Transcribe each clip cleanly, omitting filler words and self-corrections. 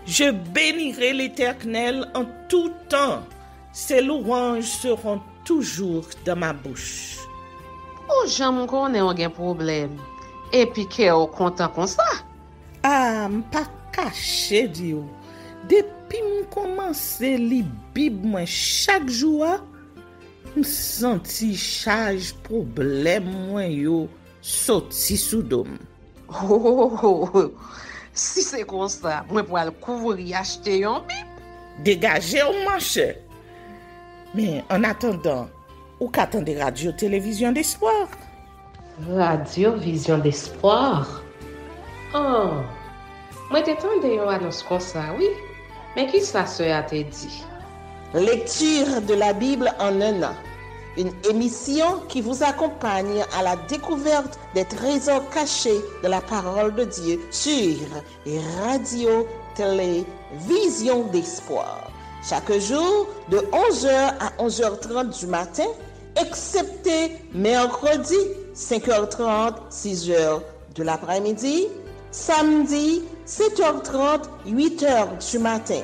Je bénirai l'Éternel en tout temps. Ses louanges seront toujours dans ma bouche. Oh, j'aime qu'on ait un problème. Et puis qu'elle est content comme ça. Ah, m'pas caché, Dio. Depuis m'commence li Bible moi chaque jour, m'senti charge problème moi yo sorti sous dôme. Si c'est comme ça, moi pour aller couvrir acheter un Bible. Dégagez au marché. Mais en attendant, ou qu'attendez radio-télévision d'espoir? Radio Vision d'Espoir. Oh, moi t'attendais une annonce comme ça, oui. Mais qui ça a te dit? Lecture de la Bible en un an. Une émission qui vous accompagne à la découverte des trésors cachés de la parole de Dieu sur Radio Télévision d'Espoir. Chaque jour de 11h à 11h30 du matin, excepté mercredi 5h30, 6h de l'après-midi, samedi 7h30, 8h du matin,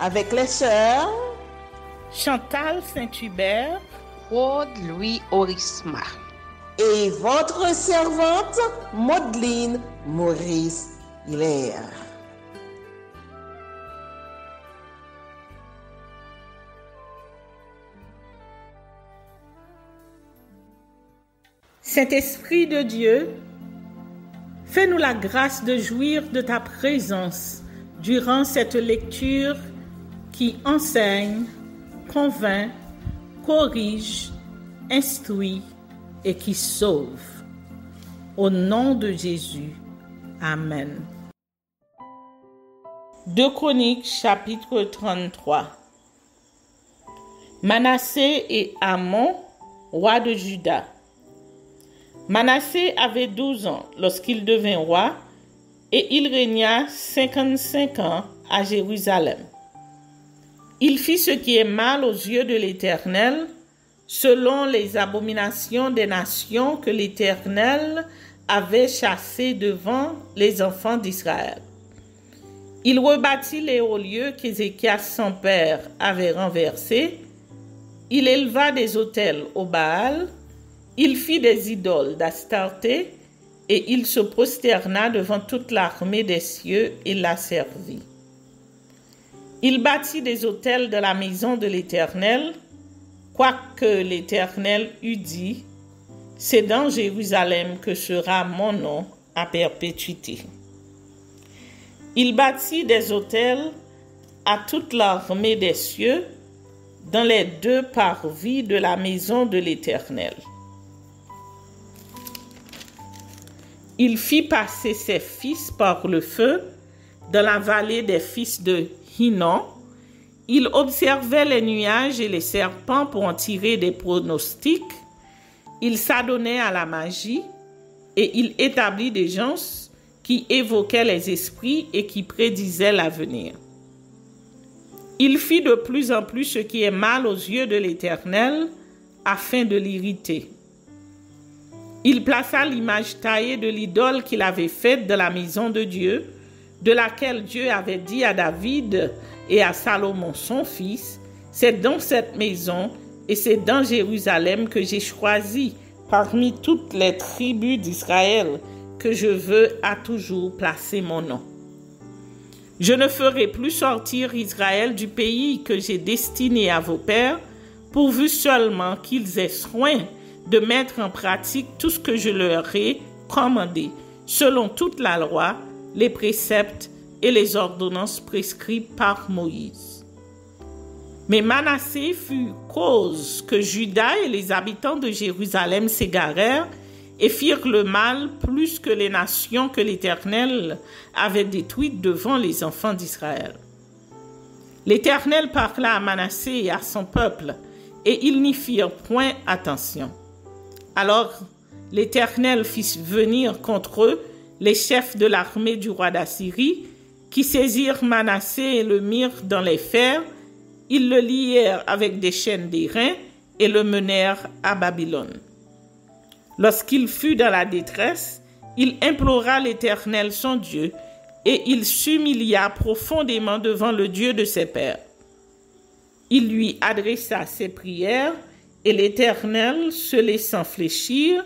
avec les sœurs Chantal Saint-Hubert, Claude Louis Orisma et votre servante Maudeline Maurice Hilaire. Saint-Esprit de Dieu, fais-nous la grâce de jouir de ta présence durant cette lecture qui enseigne, convainc, corrige, instruit et qui sauve. Au nom de Jésus. Amen. 2 Chroniques chapitre 33. Manassé et Amon, roi de Juda. Manassé avait 12 ans lorsqu'il devint roi et il régna 55 ans à Jérusalem. Il fit ce qui est mal aux yeux de l'Éternel, selon les abominations des nations que l'Éternel avait chassées devant les enfants d'Israël. Il rebâtit les hauts lieux qu'Ézéchias son père avait renversés. Il éleva des autels au Baal. Il fit des idoles d'Astarté et il se prosterna devant toute l'armée des cieux et la servit. Il bâtit des autels de la maison de l'Éternel, quoique l'Éternel eût dit, « C'est dans Jérusalem que sera mon nom à perpétuité. » Il bâtit des autels à toute l'armée des cieux dans les 2 parvis de la maison de l'Éternel. Il fit passer ses fils par le feu dans la vallée des fils de Hinnom. Il observait les nuages et les serpents pour en tirer des pronostics. Il s'adonnait à la magie et il établit des gens qui évoquaient les esprits et qui prédisaient l'avenir. Il fit de plus en plus ce qui est mal aux yeux de l'Éternel afin de l'irriter. Il plaça l'image taillée de l'idole qu'il avait faite de la maison de Dieu, de laquelle Dieu avait dit à David et à Salomon son fils, « C'est dans cette maison et c'est dans Jérusalem que j'ai choisi parmi toutes les tribus d'Israël que je veux à toujours placer mon nom. Je ne ferai plus sortir Israël du pays que j'ai destiné à vos pères, pourvu seulement qu'ils aient soin de mettre en pratique tout ce que je leur ai commandé, selon toute la loi, les préceptes et les ordonnances prescrites par Moïse. » Mais Manassé fut cause que Juda et les habitants de Jérusalem s'égarèrent et firent le mal plus que les nations que l'Éternel avait détruites devant les enfants d'Israël. L'Éternel parla à Manassé et à son peuple, et ils n'y firent point attention. Alors l'Éternel fit venir contre eux les chefs de l'armée du roi d'Assyrie, qui saisirent Manassé et le mirent dans les fers. Ils le lièrent avec des chaînes d'airain et le menèrent à Babylone. Lorsqu'il fut dans la détresse, il implora l'Éternel son Dieu, et il s'humilia profondément devant le Dieu de ses pères. Il lui adressa ses prières, et l'Éternel, se laissant fléchir,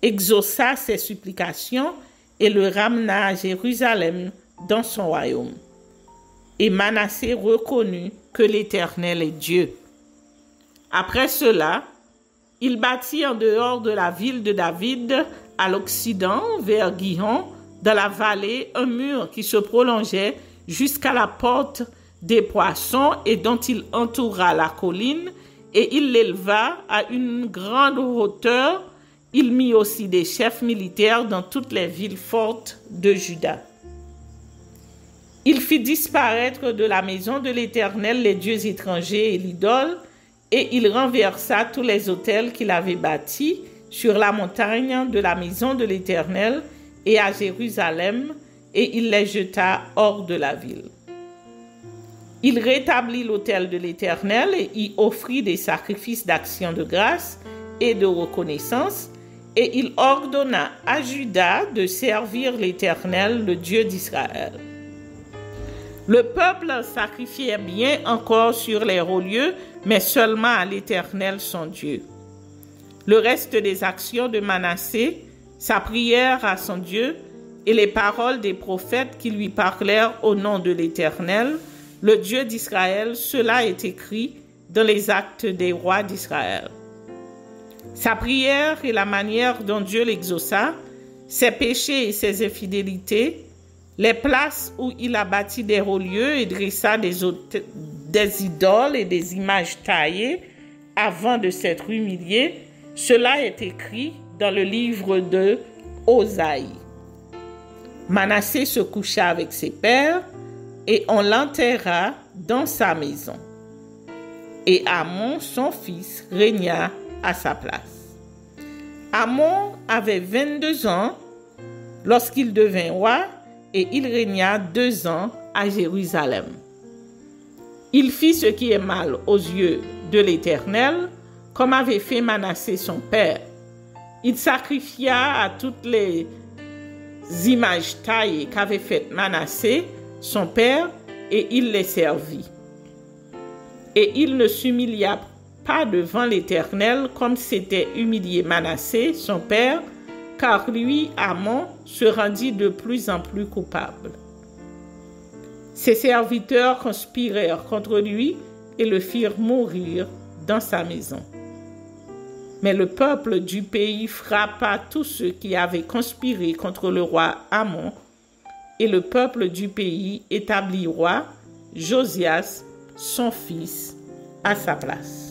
exauça ses supplications et le ramena à Jérusalem dans son royaume. Et Manassé reconnut que l'Éternel est Dieu. Après cela, il bâtit en dehors de la ville de David, à l'occident, vers Gihon, dans la vallée, un mur qui se prolongeait jusqu'à la porte des poissons et dont il entoura la colline, et il l'éleva à une grande hauteur. Il mit aussi des chefs militaires dans toutes les villes fortes de Juda. Il fit disparaître de la maison de l'Éternel les dieux étrangers et l'idole, et il renversa tous les autels qu'il avait bâtis sur la montagne de la maison de l'Éternel et à Jérusalem, et il les jeta hors de la ville. Il rétablit l'autel de l'Éternel et y offrit des sacrifices d'action de grâce et de reconnaissance, et il ordonna à Juda de servir l'Éternel, le Dieu d'Israël. Le peuple sacrifiait bien encore sur les hauts lieux, mais seulement à l'Éternel son Dieu. Le reste des actions de Manassé, sa prière à son Dieu et les paroles des prophètes qui lui parlèrent au nom de l'Éternel, le Dieu d'Israël, cela est écrit dans les actes des rois d'Israël. Sa prière et la manière dont Dieu l'exauça, ses péchés et ses infidélités, les places où il a bâti des hauts lieux et dressa des idoles et des images taillées avant de s'être humilié, cela est écrit dans le livre de Osaïe. Manassé se coucha avec ses pères et on l'enterra dans sa maison. Et Amon, son fils, régna à sa place. Amon avait 22 ans lorsqu'il devint roi et il régna 2 ans à Jérusalem. Il fit ce qui est mal aux yeux de l'Éternel, comme avait fait Manassé son père. Il sacrifia à toutes les images taillées qu'avait faites Manassé, son père, et il les servit. Et il ne s'humilia pas devant l'Éternel comme s'était humilié Manassé, son père, car lui, Amon, se rendit de plus en plus coupable. Ses serviteurs conspirèrent contre lui et le firent mourir dans sa maison. Mais le peuple du pays frappa tous ceux qui avaient conspiré contre le roi Amon, et le peuple du pays établit roi Josias, son fils, à sa place.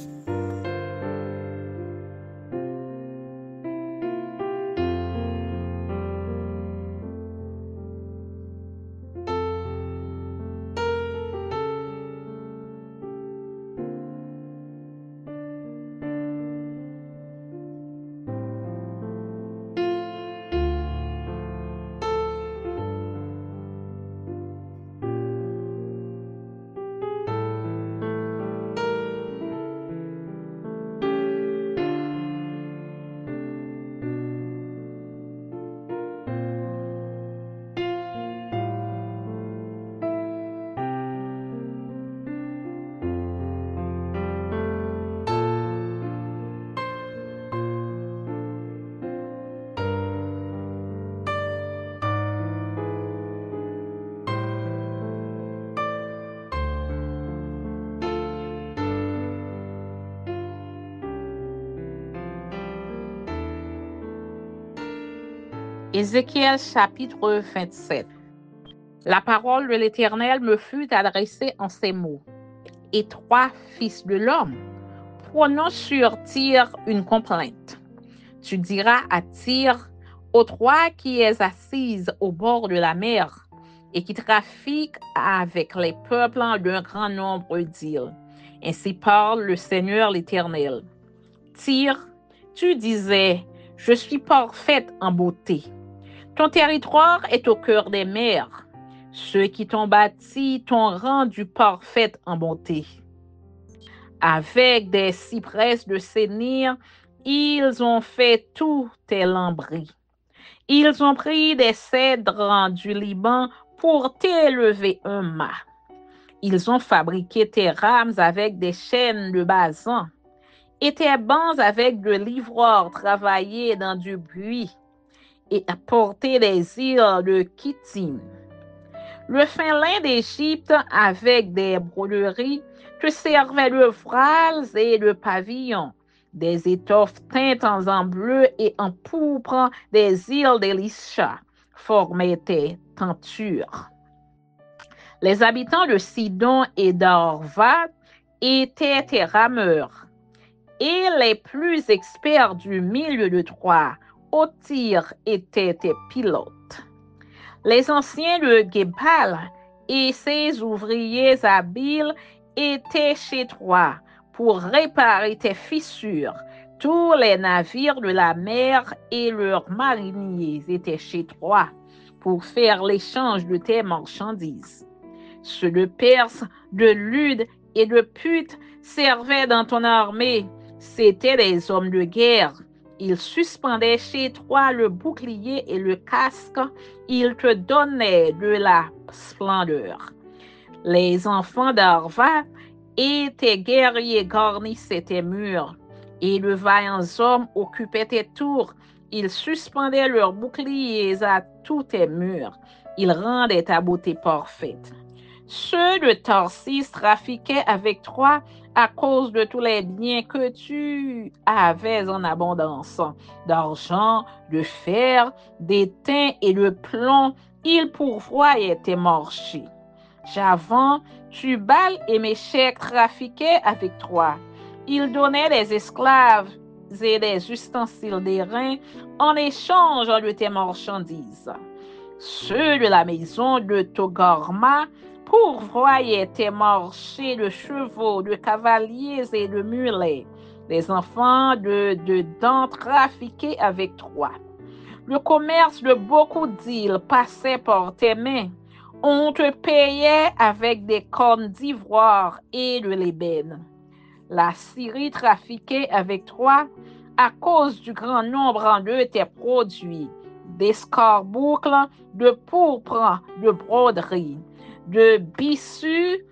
Ézéchiel chapitre 27. La parole de l'Éternel me fut adressée en ces mots. Et toi, fils de l'homme, prononce sur Tyr une complainte. Tu diras à Tyr, ô toi qui es assise au bord de la mer et qui trafique avec les peuples d'un grand nombre d'îles. Ainsi parle le Seigneur l'Éternel. Tyr, tu disais, je suis parfaite en beauté. Ton territoire est au cœur des mers. Ceux qui t'ont bâti t'ont rendu parfaite en bonté. Avec des cyprès de Sénir, ils ont fait tous tes lambris. Ils ont pris des cèdres du Liban pour t'élever un mât. Ils ont fabriqué tes rames avec des chaînes de basan et tes bancs avec de l'ivoire travaillé dans du buis et apporté des îles de Kittim. Le fin lin d'Égypte avec des broderies te servait de voiles et de pavillons. Des étoffes teintes en bleu et en pourpre des îles d'Élisha formaient tes tentures. Les habitants de Sidon et d'Arvad étaient tes rameurs, et les plus experts du milieu de Troie au tir étaient tes pilotes. Les anciens de Gébal et ses ouvriers habiles étaient chez toi pour réparer tes fissures. Tous les navires de la mer et leurs mariniers étaient chez toi pour faire l'échange de tes marchandises. Ceux de Perse, de Lude et de Put servaient dans ton armée. C'étaient des hommes de guerre. Ils suspendaient chez toi le bouclier et le casque. Ils te donnaient de la splendeur. Les enfants d'Arva et tes guerriers garnissaient tes murs, et de vaillants hommes occupaient tes tours. Ils suspendaient leurs boucliers à tous tes murs. Ils rendaient ta beauté parfaite. Ceux de Tarsis trafiquaient avec toi à cause de tous les biens que tu avais en abondance, d'argent, de fer, d'étain et de plomb. Ils pourvoyaient tes marchés. Javan, Tubal et Méchec trafiquaient avec toi. Ils donnaient des esclaves et des ustensiles d'airain en échange de tes marchandises. Ceux de la maison de Togarma pourvoyaient tes marchés de chevaux, de cavaliers et de mulets. Les enfants de Dan trafiquaient avec toi. Le commerce de beaucoup d'îles passait par tes mains. On te payait avec des cornes d'ivoire et de l'ébène. La Syrie trafiquait avec toi à cause du grand nombre de tes produits, d'escarboucles, de pourpre, de broderie, de bissus,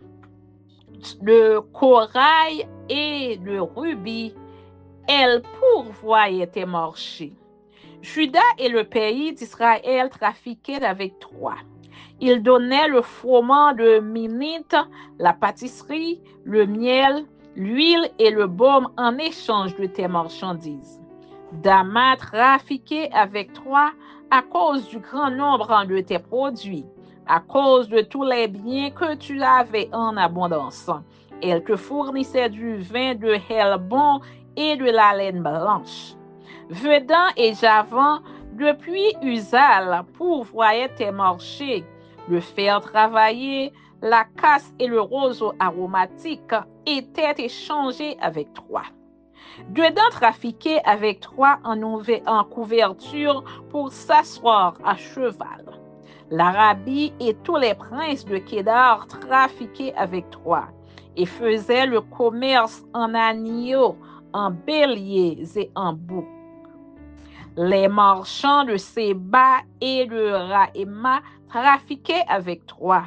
de corail et de rubis. Elle pourvoyait tes marchés. Juda et le pays d'Israël trafiquaient avec toi. Ils donnaient le froment de Minite, la pâtisserie, le miel, l'huile et le baume en échange de tes marchandises. Damas trafiquait avec toi à cause du grand nombre de tes produits, à cause de tous les biens que tu avais en abondance. Elle te fournissait du vin de Helbon et de la laine blanche. Vedan et Javan, depuis Uzal, pourvoyaient tes marchés. Le fer travaillé, la casse et le roseau aromatique étaient échangés avec toi. Dedan trafiquait avec toi en couverture pour s'asseoir à cheval. L'Arabie et tous les princes de Kédar trafiquaient avec toi et faisaient le commerce en agneaux, en béliers et en boucs. Les marchands de Séba et de Raïma trafiquaient avec toi.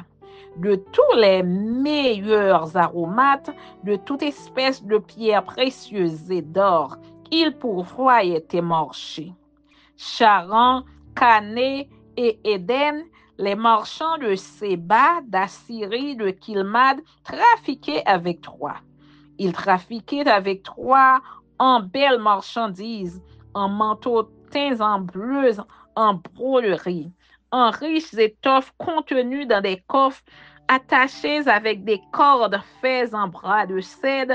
De tous les meilleurs aromates, de toute espèce de pierres précieuses et d'or, ils pourvoyaient tes marchés. Charan, Cané et Éden, les marchands de Séba, d'Assyrie, de Kilmad, trafiquaient avec toi. Ils trafiquaient avec toi en belles marchandises, en manteaux teints en bleu, en broderie, en riches étoffes contenues dans des coffres attachés avec des cordes faites en bras de cèdre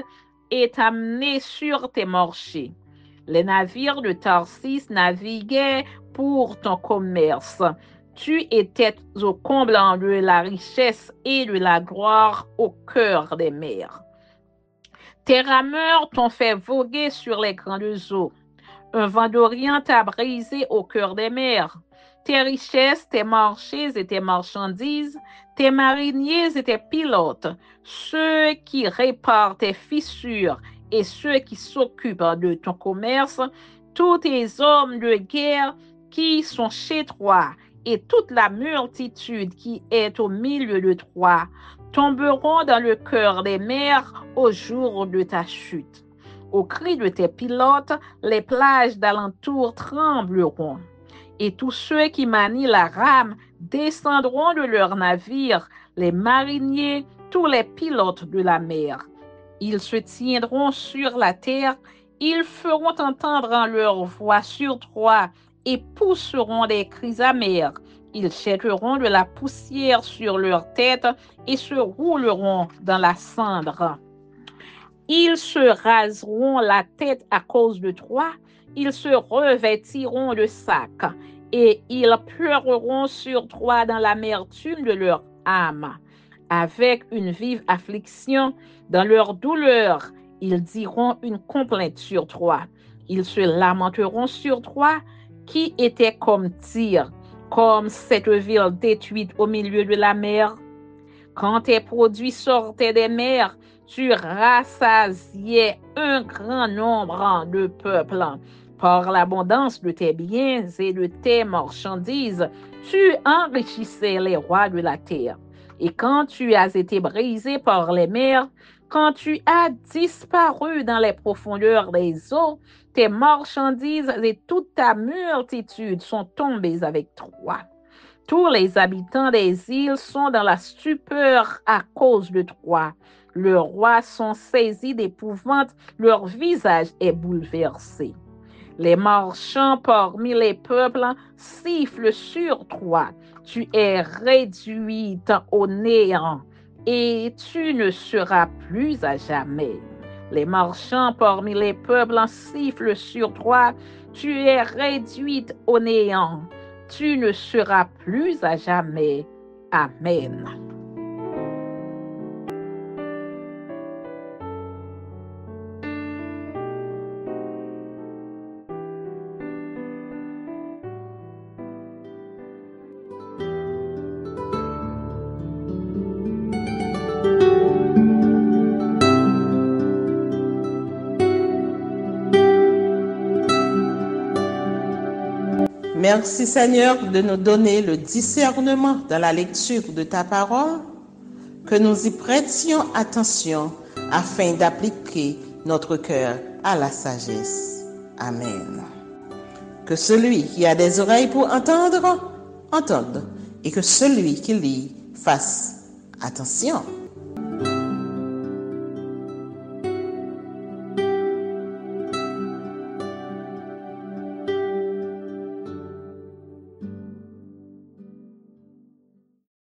et amenés sur tes marchés. Les navires de Tarsis naviguaient pour ton commerce. Tu étais au comble de la richesse et de la gloire au cœur des mers. Tes rameurs t'ont fait voguer sur les grandes eaux. Un vent d'Orient t'a brisé au cœur des mers. Tes richesses, tes marchés et tes marchandises, tes mariniers et tes pilotes, ceux qui réparent tes fissures et ceux qui s'occupent de ton commerce, tous tes hommes de guerre qui sont chez toi et toute la multitude qui est au milieu de toi tomberont dans le cœur des mers au jour de ta chute. Au cri de tes pilotes, les plages d'alentour trembleront. Et tous ceux qui manient la rame descendront de leurs navires, les mariniers, tous les pilotes de la mer. Ils se tiendront sur la terre, ils feront entendre leur voix sur toi et pousseront des cris amers. Ils jetteront de la poussière sur leur tête et se rouleront dans la cendre. Ils se raseront la tête à cause de toi, ils se revêtiront de sacs et ils pleureront sur toi dans l'amertume de leur âme. Avec une vive affliction, dans leur douleur, ils diront une complainte sur toi. Ils se lamenteront sur toi qui était comme Tyr, comme cette ville détruite au milieu de la mer. Quand tes produits sortaient des mers, tu rassasiais un grand nombre de peuples. Par l'abondance de tes biens et de tes marchandises, tu enrichissais les rois de la terre. Et quand tu as été brisé par les mers, quand tu as disparu dans les profondeurs des eaux, tes marchandises et toute ta multitude sont tombées avec toi. Tous les habitants des îles sont dans la stupeur à cause de toi. Leurs rois sont saisis d'épouvante, leur visage est bouleversé. Les marchands parmi les peuples sifflent sur toi. Tu es réduite au néant et tu ne seras plus à jamais. Les marchands parmi les peuples sifflent sur toi. Tu es réduite au néant. Tu ne seras plus à jamais. Amen. Merci Seigneur de nous donner le discernement dans la lecture de ta parole, que nous y prêtions attention afin d'appliquer notre cœur à la sagesse. Amen. Que celui qui a des oreilles pour entendre, entende, et que celui qui lit fasse attention.